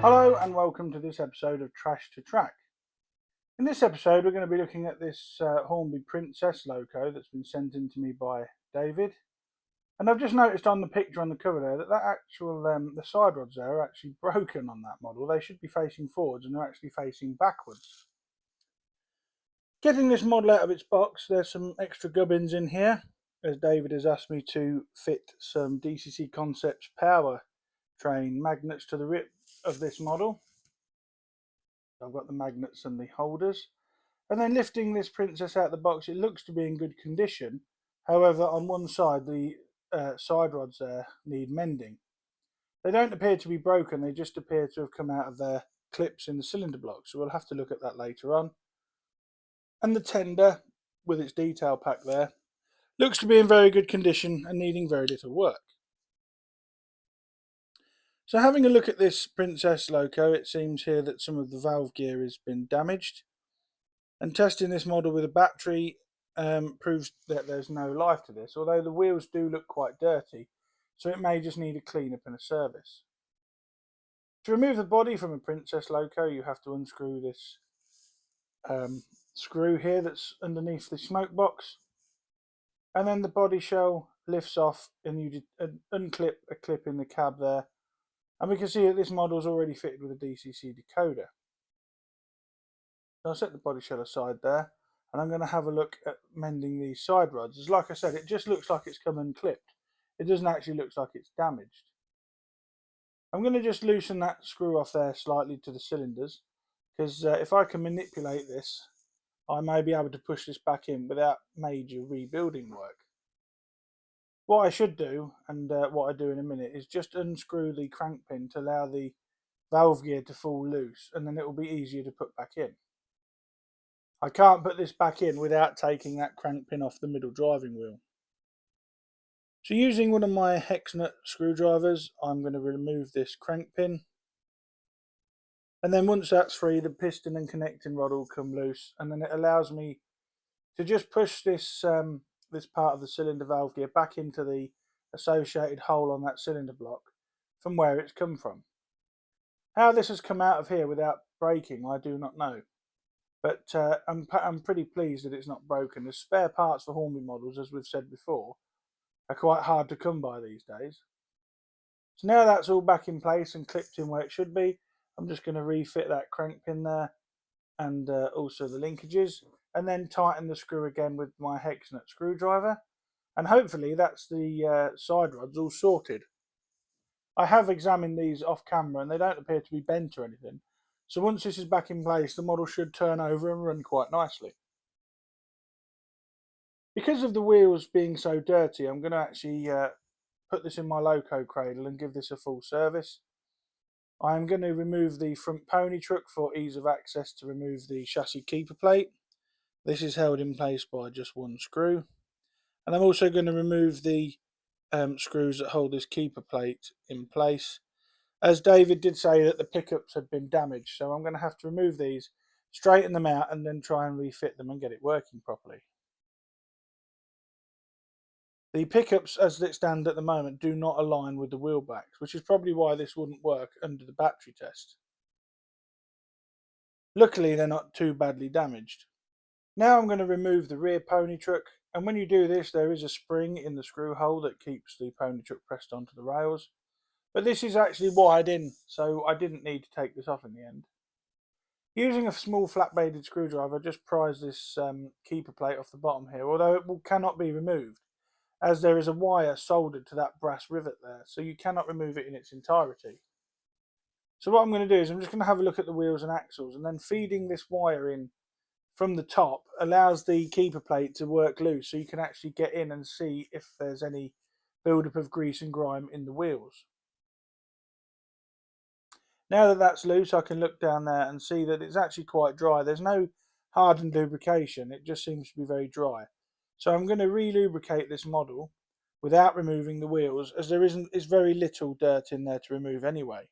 Hello and welcome to this episode of Trash to Track. In this episode we're going to be looking at this Hornby Princess Loco that's been sent in to me by David. And I've just noticed on the picture on the cover there that the side rods there are actually broken on that model. They should be facing forwards and they're actually facing backwards. Getting this model out of its box, there's some extra gubbins in here, as David has asked me to fit some DCC Concepts power train magnets to the rib of this model. I've got the magnets and the holders. And then lifting this Princess out of the box, it looks to be in good condition. However, on one side, the side rods there need mending. They don't appear to be broken, they just appear to have come out of their clips in the cylinder block. So we'll have to look at that later on. And the tender, with its detail pack there, looks to be in very good condition and needing very little work. So having a look at this Princess Loco, it seems here that some of the valve gear has been damaged. And testing this model with a battery proves that there's no life to this, although the wheels do look quite dirty, so it may just need a clean up and a service. To remove the body from a Princess Loco, you have to unscrew this screw here that's underneath the smoke box, and then the body shell lifts off and you unclip a clip in the cab there, and we can see that this model is already fitted with a DCC decoder. So I'll set the body shell aside there, and I'm going to have a look at mending these side rods. As like I said, it just looks like it's come unclipped. It doesn't actually look like it's damaged. I'm going to just loosen that screw off there slightly to the cylinders, because if I can manipulate this, I may be able to push this back in without major rebuilding work. What I should do, and what I do in a minute, is just unscrew the crank pin to allow the valve gear to fall loose, and then it will be easier to put back in. I can't put this back in without taking that crank pin off the middle driving wheel. So using one of my hex nut screwdrivers, I'm going to remove this crank pin. And then once that's free, the piston and connecting rod will come loose, and then it allows me to just push this this part of the cylinder valve gear back into the associated hole on that cylinder block from where it's come from. How this has come out of here without breaking, I do not know. But I'm pretty pleased that it's not broken. The spare parts for Hornby models, as we've said before, are quite hard to come by these days. So now that's all back in place and clipped in where it should be, I'm just going to refit that crank pin there and also the linkages, and then tighten the screw again with my hex nut screwdriver. And hopefully that's the side rods all sorted. I have examined these off camera and they don't appear to be bent or anything. So once this is back in place, the model should turn over and run quite nicely. Because of the wheels being so dirty, I'm going to actually put this in my Loco cradle and give this a full service. I'm going to remove the front pony truck for ease of access to remove the chassis keeper plate. This is held in place by just one screw. And I'm also going to remove the screws that hold this keeper plate in place. As David did say that the pickups had been damaged, so I'm going to have to remove these, straighten them out, and then try and refit them and get it working properly. The pickups as they stand at the moment do not align with the wheel backs, which is probably why this wouldn't work under the battery test. Luckily they're not too badly damaged. Now I'm going to remove the rear pony truck, and when you do this there is a spring in the screw hole that keeps the pony truck pressed onto the rails. But this is actually wired in, so I didn't need to take this off in the end. Using a small flat-bladed screwdriver, I just prise this keeper plate off the bottom here, although it cannot be removed, as there is a wire soldered to that brass rivet there, so you cannot remove it in its entirety. So what I'm going to do is I'm just going to have a look at the wheels and axles, and then feeding this wire in from the top allows the keeper plate to work loose, so you can actually get in and see if there's any buildup of grease and grime in the wheels. Now that that's loose, I can look down there and see that it's actually quite dry. There's no hardened lubrication, it just seems to be very dry. So I'm going to re-lubricate this model without removing the wheels, as there is very little dirt in there to remove anyway.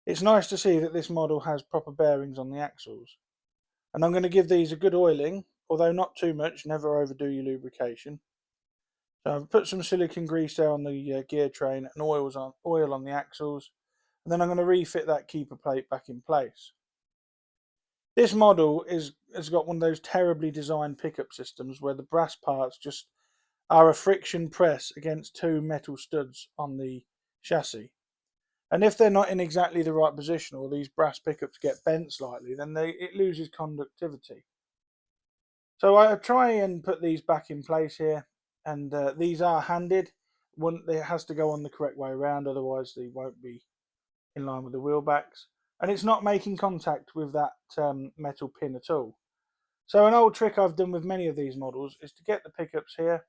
It's nice to see that this model has proper bearings on the axles. And I'm going to give these a good oiling, although not too much, never overdo your lubrication. So I've put some silicone grease there on the gear train and oil on the axles. and then I'm going to refit that keeper plate back in place. This model has got one of those terribly designed pickup systems where the brass parts just are a friction press against two metal studs on the chassis. And if they're not in exactly the right position, or these brass pickups get bent slightly, then it loses conductivity. So I try and put these back in place here, and these are handed. It has to go on the correct way around, otherwise they won't be in line with the wheel backs. And it's not making contact with that metal pin at all. So an old trick I've done with many of these models is to get the pickups here,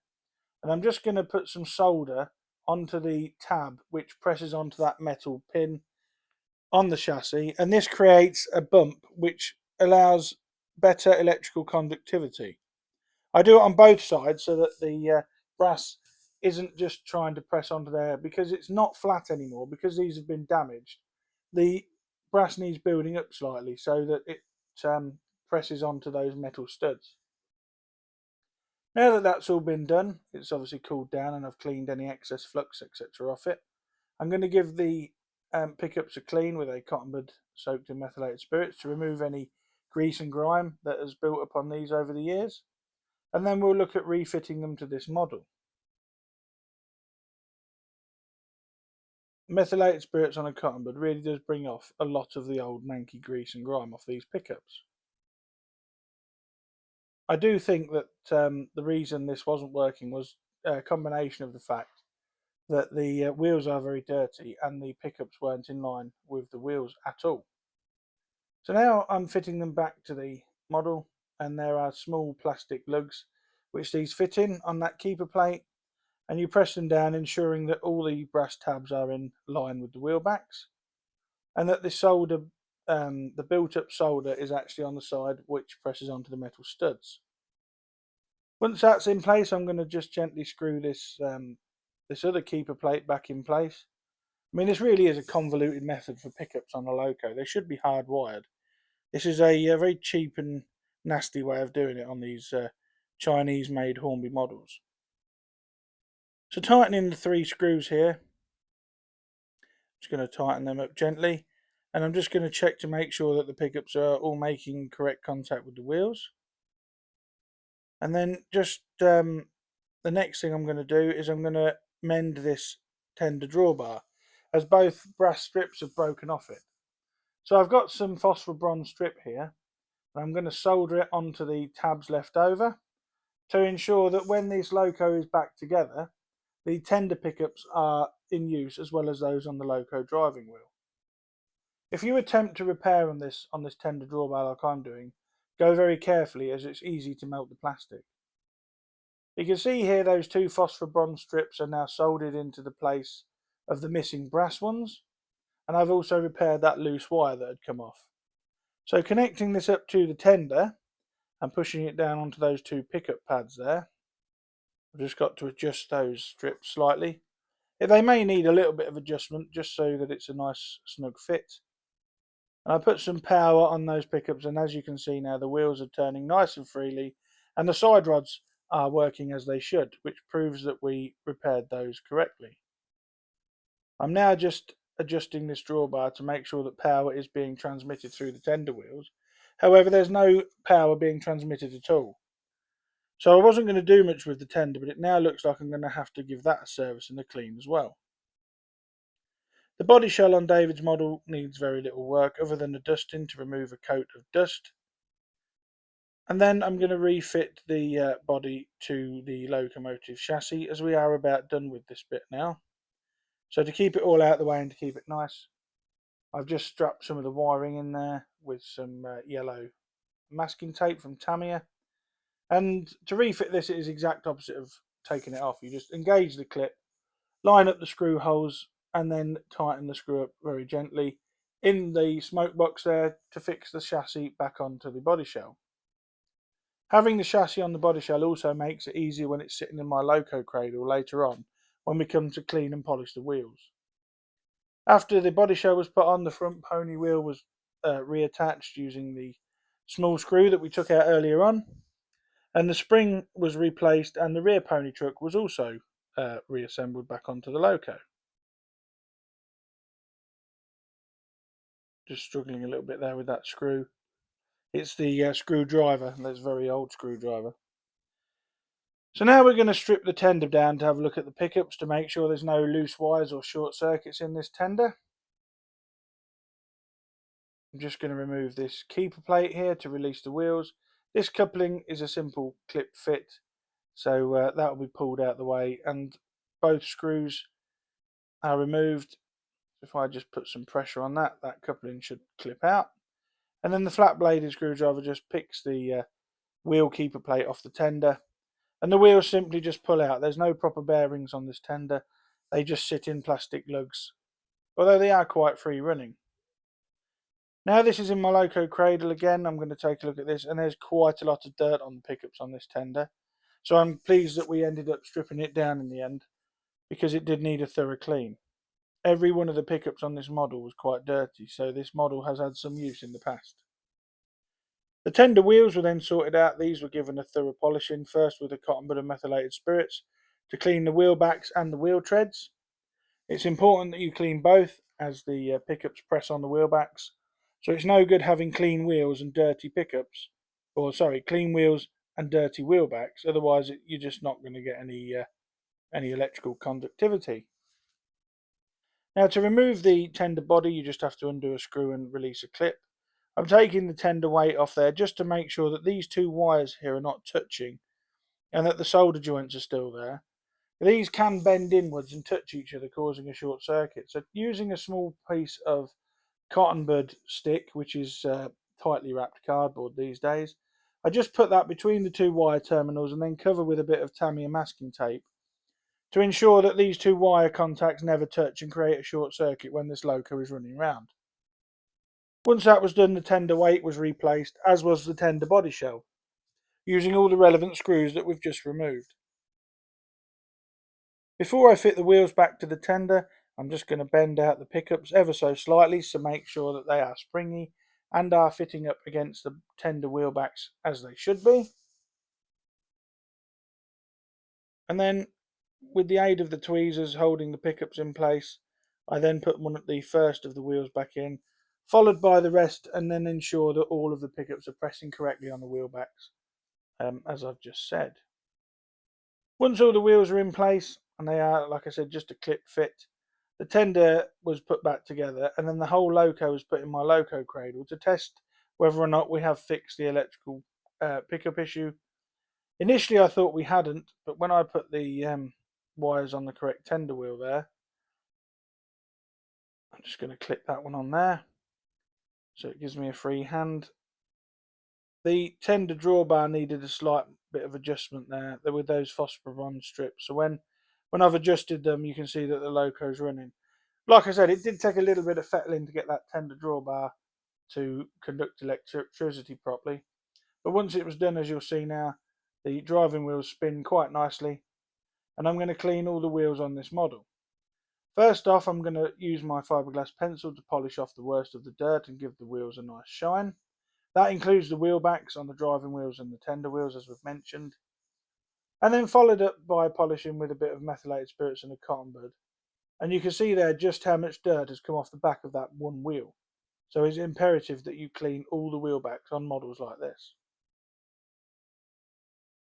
and I'm just going to put some solder onto the tab which presses onto that metal pin on the chassis, and this creates a bump which allows better electrical conductivity. I do it on both sides so that the brass isn't just trying to press onto there, because it's not flat anymore, because these have been damaged. The brass needs building up slightly so that it presses onto those metal studs. Now that that's all been done, it's obviously cooled down and I've cleaned any excess flux etc off it. I'm going to give the pickups a clean with a cotton bud soaked in methylated spirits to remove any grease and grime that has built up on these over the years, and then we'll look at refitting them to this model. Methylated spirits on a cotton bud really does bring off a lot of the old manky grease and grime off these pickups. I do think that the reason this wasn't working was a combination of the fact that the wheels are very dirty and the pickups weren't in line with the wheels at all. So now I'm fitting them back to the model, and there are small plastic lugs which these fit in on that keeper plate, and you press them down, ensuring that all the brass tabs are in line with the wheel backs, and that the solder, the built up solder is actually on the side which presses onto the metal studs. Once that's in place, I'm going to just gently screw this other keeper plate back in place. I mean, this really is a convoluted method for pickups on a Loco. They should be hardwired. This is a very cheap and nasty way of doing it on these Chinese-made Hornby models. So tightening the 3 screws here, just going to tighten them up gently, and I'm just going to check to make sure that the pickups are all making correct contact with the wheels. And then just the next thing I'm going to do is I'm going to mend this tender drawbar, as both brass strips have broken off it. So I've got some phosphor bronze strip here, and I'm going to solder it onto the tabs left over to ensure that when this Loco is back together, the tender pickups are in use as well as those on the Loco driving wheel. If you attempt to repair on this tender drawbar like I'm doing, go very carefully, as it's easy to melt the plastic. You can see here those 2 phosphor bronze strips are now soldered into the place of the missing brass ones, and I've also repaired that loose wire that had come off. So connecting this up to the tender and pushing it down onto those 2 pickup pads there, I've just got to adjust those strips slightly. They may need a little bit of adjustment just so that it's a nice snug fit. And I put some power on those pickups, and as you can see now, the wheels are turning nice and freely, and the side rods are working as they should, which proves that we repaired those correctly. I'm now just adjusting this drawbar to make sure that power is being transmitted through the tender wheels. However, there's no power being transmitted at all. So I wasn't going to do much with the tender, but it now looks like I'm going to have to give that a service and a clean as well. The body shell on David's model needs very little work other than a dusting to remove a coat of dust. And then I'm going to refit the body to the locomotive chassis, as we are about done with this bit now. So to keep it all out of the way and to keep it nice, I've just strapped some of the wiring in there with some yellow masking tape from Tamiya. And to refit this, it is the exact opposite of taking it off. You just engage the clip, line up the screw holes, and then tighten the screw up very gently in the smoke box there to fix the chassis back onto the body shell. Having the chassis on the body shell also makes it easier when it's sitting in my Loco cradle later on when we come to clean and polish the wheels. After the body shell was put on, the front pony wheel was reattached using the small screw that we took out earlier on, and the spring was replaced, and the rear pony truck was also reassembled back onto the Loco. Just struggling a little bit there with that screw. It's the screwdriver, that's a very old screwdriver. So now we're going to strip the tender down to have a look at the pickups to make sure there's no loose wires or short circuits in this tender. I'm just going to remove this keeper plate here to release the wheels. This coupling is a simple clip fit, so that will be pulled out the way, and both screws are removed. If I just put some pressure on that, that coupling should clip out. And then the flat bladed screwdriver just picks the wheel keeper plate off the tender, and the wheels simply just pull out. There's no proper bearings on this tender, they just sit in plastic lugs, although they are quite free running. Now this is in my Loco cradle again. I'm going to take a look at this, and there's quite a lot of dirt on the pickups on this tender, so I'm pleased that we ended up stripping it down in the end, because it did need a thorough clean. Every one of the pickups on this model was quite dirty, so this model has had some use in the past. The tender wheels were then sorted out. These were given a thorough polishing, first with a cotton bud and methylated spirits to clean the wheel backs and the wheel treads. It's important that you clean both, as the pickups press on the wheel backs, so it's no good having clean wheels and dirty pickups, or sorry, clean wheels and dirty wheel backs, otherwise you're just not going to get any electrical conductivity. Now to remove the tender body, you just have to undo a screw and release a clip. I'm taking the tender weight off there just to make sure that these two wires here are not touching and that the solder joints are still there. These can bend inwards and touch each other, causing a short circuit. So using a small piece of cotton bud stick, which is tightly wrapped cardboard these days, I just put that between the two wire terminals and then cover with a bit of Tamiya masking tape to ensure that these two wire contacts never touch and create a short circuit when this Loco is running round. Once that was done, the tender weight was replaced, as was the tender body shell, using all the relevant screws that we've just removed. Before I fit the wheels back to the tender, I'm just going to bend out the pickups ever so slightly to make sure that they are springy and are fitting up against the tender wheel backs as they should be. And then, with the aid of the tweezers holding the pickups in place, I then put the first of the wheels back in, followed by the rest, and then ensure that all of the pickups are pressing correctly on the wheel backs, as I've just said. Once all the wheels are in place, and they are, like I said, just a clip fit, the tender was put back together, and then the whole Loco was put in my Loco cradle to test whether or not we have fixed the electrical pickup issue. Initially I thought we hadn't, but when I put the wires on the correct tender wheel there, I'm just going to clip that one on there so it gives me a free hand. The tender drawbar needed a slight bit of adjustment there with those phosphor bond strips, so when I've adjusted them you can see that the Loco's running. Like I said, it did take a little bit of fettling to get that tender drawbar to conduct electricity properly, but once it was done, as you'll see now, the driving wheels spin quite nicely, and I'm going to clean all the wheels on this model. First off, I'm going to use my fiberglass pencil to polish off the worst of the dirt and give the wheels a nice shine. That includes the wheel backs on the driving wheels and the tender wheels, as we've mentioned, and then followed up by polishing with a bit of methylated spirits and a cotton bud. And you can see there just how much dirt has come off the back of that one wheel. So it's imperative that you clean all the wheel backs on models like this.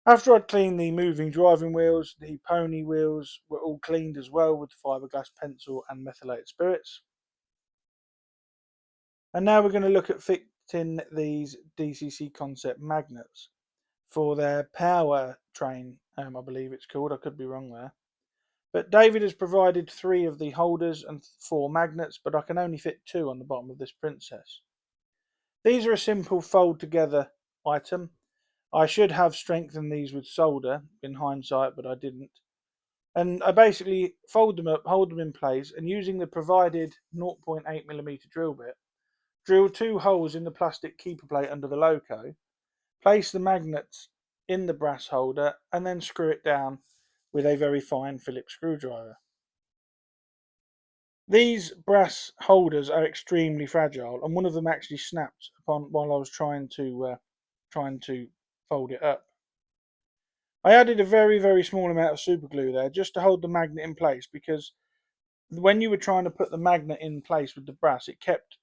After I'd cleaned the moving driving wheels, the pony wheels were all cleaned as well with the fiberglass pencil and methylated spirits. And now we're going to look at fitting these DCC Concept magnets for their power train, I believe it's called. I could be wrong there. But David has provided 3 of the holders and 4 magnets, but I can only fit 2 on the bottom of this Princess. These are a simple fold together item. I should have strengthened these with solder in hindsight, but I didn't. And I basically fold them up, hold them in place, and using the provided 0.8mm drill bit, drill 2 holes in the plastic keeper plate under the Loco, place the magnets in the brass holder, and then screw it down with a very fine Phillips screwdriver. These brass holders are extremely fragile, and one of them actually snapped while I was trying to fold it up. I added a very small amount of super glue there just to hold the magnet in place, because when you were trying to put the magnet in place with the brass, it kept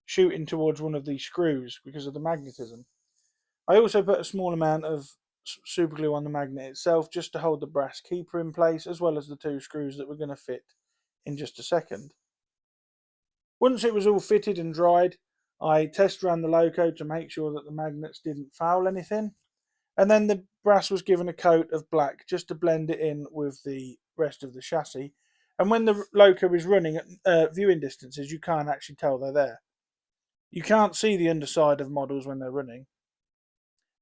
shooting towards one of these screws because of the magnetism. I also put a small amount of super glue on the magnet itself just to hold the brass keeper in place, as well as the 2 screws that we're going to fit in just a second. Once it was all fitted and dried, I test ran the Loco to make sure that the magnets didn't foul anything, and then the brass was given a coat of black just to blend it in with the rest of the chassis. And when the Loco is running at viewing distances, you can't actually tell they're there. You can't see the underside of models when they're running.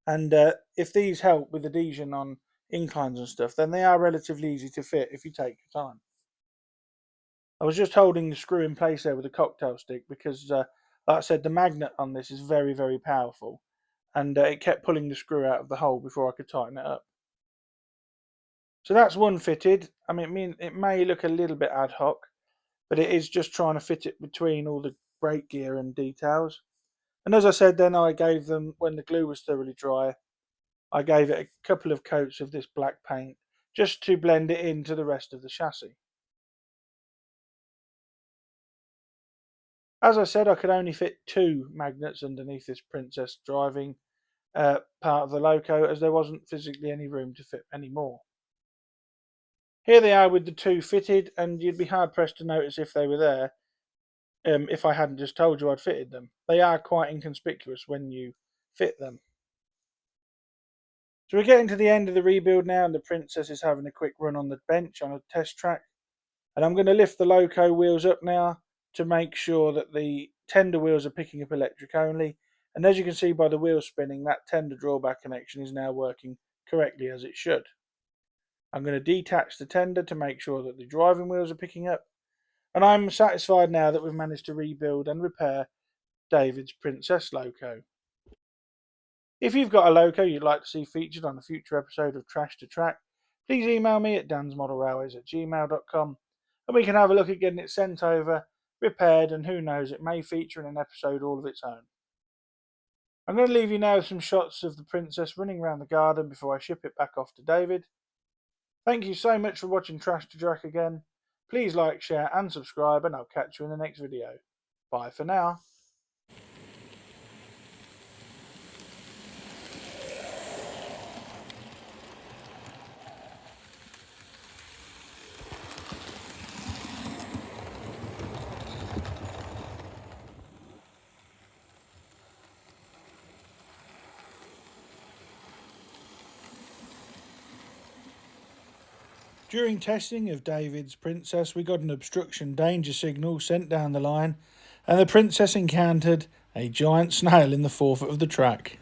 And if these help with adhesion on inclines and stuff, then they are relatively easy to fit if you take your time. I was just holding the screw in place there with a cocktail stick because, like I said, the magnet on this is very, very powerful. And it kept pulling the screw out of the hole before I could tighten it up. So that's one fitted. I mean, it may look a little bit ad hoc, but it is just trying to fit it between all the brake gear and details. And as I said, then I gave them, when the glue was thoroughly dry, I gave it a couple of coats of this black paint just to blend it into the rest of the chassis. As I said, I could only fit 2 magnets underneath this Princess driving part of the Loco, as there wasn't physically any room to fit any more. Here they are with the 2 fitted, and you'd be hard pressed to notice if they were there if I hadn't just told you I'd fitted them. They are quite inconspicuous when you fit them. So we're getting to the end of the rebuild now, and the Princess is having a quick run on the bench on a test track. And I'm going to lift the Loco wheels up now to make sure that the tender wheels are picking up electric only. And as you can see by the wheels spinning, that tender drawback connection is now working correctly as it should. I'm going to detach the tender to make sure that the driving wheels are picking up. And I'm satisfied now that we've managed to rebuild and repair David's Princess Loco. If you've got a Loco you'd like to see featured on a future episode of Trash to Track, please email me at dansmodelrailways@gmail.com and we can have a look at getting it sent over, repaired, and who knows, it may feature in an episode all of its own. I'm going to leave you now with some shots of the Princess running around the garden before I ship it back off to David. Thank you so much for watching Trash to Track again. Please like, share and subscribe, and I'll catch you in the next video. Bye for now. During testing of David's Princess, we got an obstruction danger signal sent down the line, and the Princess encountered a giant snail in the forefoot of the track.